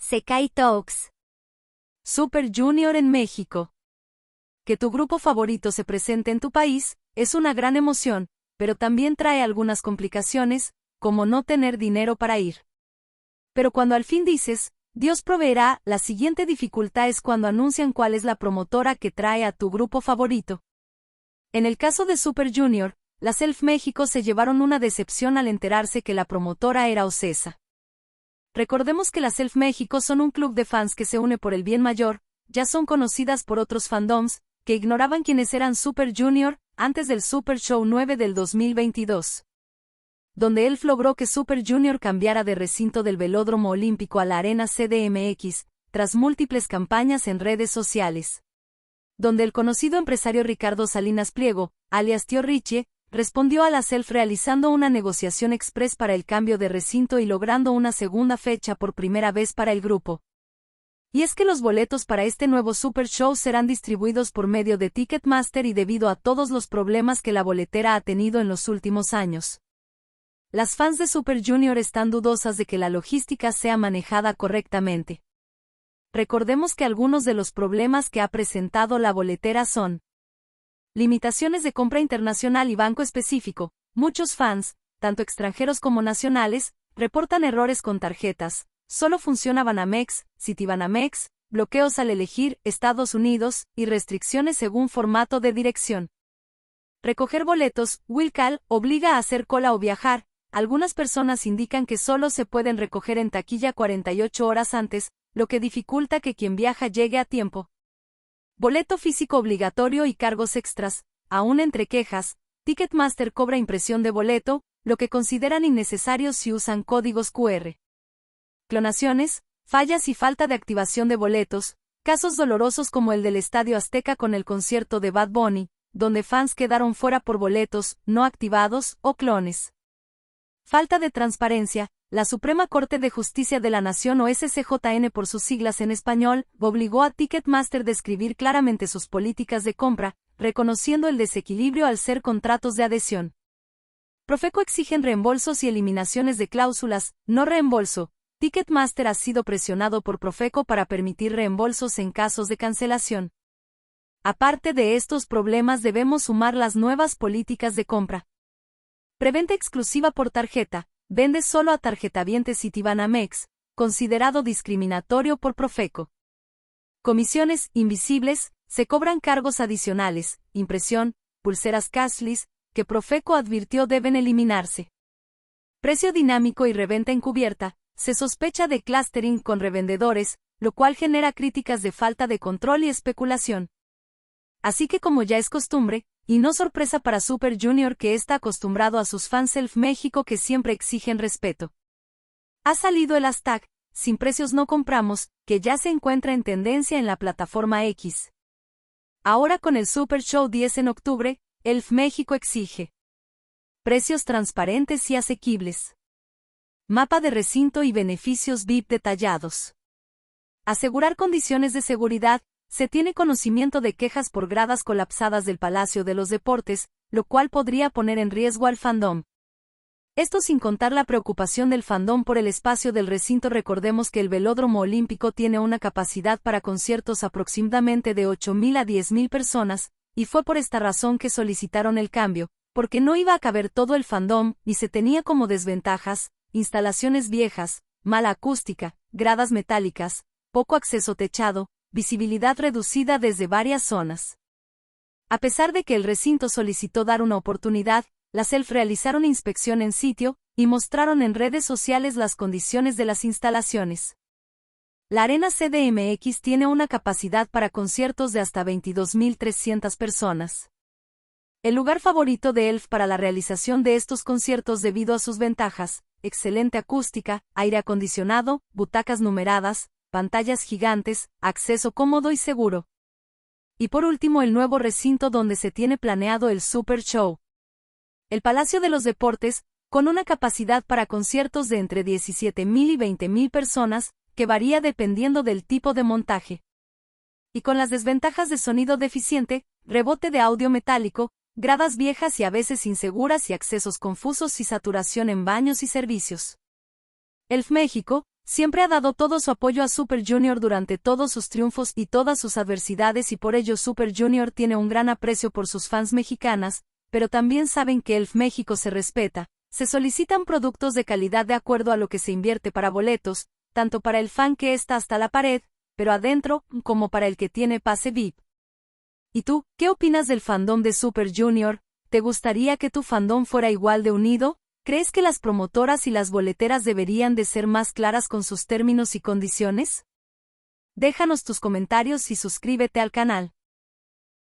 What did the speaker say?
Sekai Talks. Super Junior en México. Que tu grupo favorito se presente en tu país es una gran emoción, pero también trae algunas complicaciones, como no tener dinero para ir. Pero cuando al fin dices, Dios proveerá, la siguiente dificultad es cuando anuncian cuál es la promotora que trae a tu grupo favorito. En el caso de Super Junior, las Elf México se llevaron una decepción al enterarse que la promotora era Ocesa. Recordemos que las Elf México son un club de fans que se une por el bien mayor, ya son conocidas por otros fandoms, que ignoraban quiénes eran Super Junior, antes del Super Show 9 del 2022. Donde Elf logró que Super Junior cambiara de recinto del Velódromo Olímpico a la Arena CDMX, tras múltiples campañas en redes sociales. Donde el conocido empresario Ricardo Salinas Pliego, alias Tío Richie, respondió a las Elf realizando una negociación express para el cambio de recinto y logrando una segunda fecha por primera vez para el grupo. Y es que los boletos para este nuevo Super Show serán distribuidos por medio de Ticketmaster y debido a todos los problemas que la boletera ha tenido en los últimos años. Las fans de Super Junior están dudosas de que la logística sea manejada correctamente. Recordemos que algunos de los problemas que ha presentado la boletera son limitaciones de compra internacional y banco específico. Muchos fans, tanto extranjeros como nacionales, reportan errores con tarjetas. Solo funciona Banamex, Citibanamex, bloqueos al elegir Estados Unidos y restricciones según formato de dirección. Recoger boletos. Wilcal obliga a hacer cola o viajar. Algunas personas indican que solo se pueden recoger en taquilla 48 horas antes, lo que dificulta que quien viaja llegue a tiempo. Boleto físico obligatorio y cargos extras. Aún entre quejas, Ticketmaster cobra impresión de boleto, lo que consideran innecesario si usan códigos QR. Clonaciones, fallas y falta de activación de boletos, casos dolorosos como el del Estadio Azteca con el concierto de Bad Bunny, donde fans quedaron fuera por boletos no activados o clones. Falta de transparencia. La Suprema Corte de Justicia de la Nación o SCJN por sus siglas en español, obligó a Ticketmaster a describir claramente sus políticas de compra, reconociendo el desequilibrio al ser contratos de adhesión. Profeco exigen reembolsos y eliminaciones de cláusulas, no reembolso. Ticketmaster ha sido presionado por Profeco para permitir reembolsos en casos de cancelación. Aparte de estos problemas debemos sumar las nuevas políticas de compra. Preventa exclusiva por tarjeta. Vende solo a tarjetavientes Citibanamex, considerado discriminatorio por Profeco. Comisiones invisibles, se cobran cargos adicionales, impresión, pulseras cashless, que Profeco advirtió deben eliminarse. Precio dinámico y reventa encubierta, se sospecha de clustering con revendedores, lo cual genera críticas de falta de control y especulación. Así que como ya es costumbre, y no sorpresa para Super Junior que está acostumbrado a sus fans Elf México que siempre exigen respeto. Ha salido el hashtag, sin precios no compramos, que ya se encuentra en tendencia en la plataforma X. Ahora con el Super Show 10 en octubre, Elf México exige precios transparentes y asequibles. Mapa de recinto y beneficios VIP detallados. Asegurar condiciones de seguridad. Se tiene conocimiento de quejas por gradas colapsadas del Palacio de los Deportes, lo cual podría poner en riesgo al fandom. Esto sin contar la preocupación del fandom por el espacio del recinto. Recordemos que el Velódromo Olímpico tiene una capacidad para conciertos aproximadamente de 8,000 a 10,000 personas, y fue por esta razón que solicitaron el cambio, porque no iba a caber todo el fandom, y se tenía como desventajas, instalaciones viejas, mala acústica, gradas metálicas, poco acceso techado, visibilidad reducida desde varias zonas. A pesar de que el recinto solicitó dar una oportunidad, las Elf realizaron inspección en sitio, y mostraron en redes sociales las condiciones de las instalaciones. La Arena CDMX tiene una capacidad para conciertos de hasta 22,300 personas. El lugar favorito de Elf para la realización de estos conciertos debido a sus ventajas, excelente acústica, aire acondicionado, butacas numeradas, pantallas gigantes, acceso cómodo y seguro. Y por último el nuevo recinto donde se tiene planeado el Super Show. El Palacio de los Deportes, con una capacidad para conciertos de entre 17,000 y 20,000 personas, que varía dependiendo del tipo de montaje. Y con las desventajas de sonido deficiente, rebote de audio metálico, gradas viejas y a veces inseguras y accesos confusos y saturación en baños y servicios. Elf México, siempre ha dado todo su apoyo a Super Junior durante todos sus triunfos y todas sus adversidades y por ello Super Junior tiene un gran aprecio por sus fans mexicanas, pero también saben que Elf México se respeta, se solicitan productos de calidad de acuerdo a lo que se invierte para boletos, tanto para el fan que está hasta la pared, pero adentro, como para el que tiene pase VIP. ¿Y tú, qué opinas del fandom de Super Junior? ¿Te gustaría que tu fandom fuera igual de unido? ¿Crees que las promotoras y las boleteras deberían de ser más claras con sus términos y condiciones? Déjanos tus comentarios y suscríbete al canal.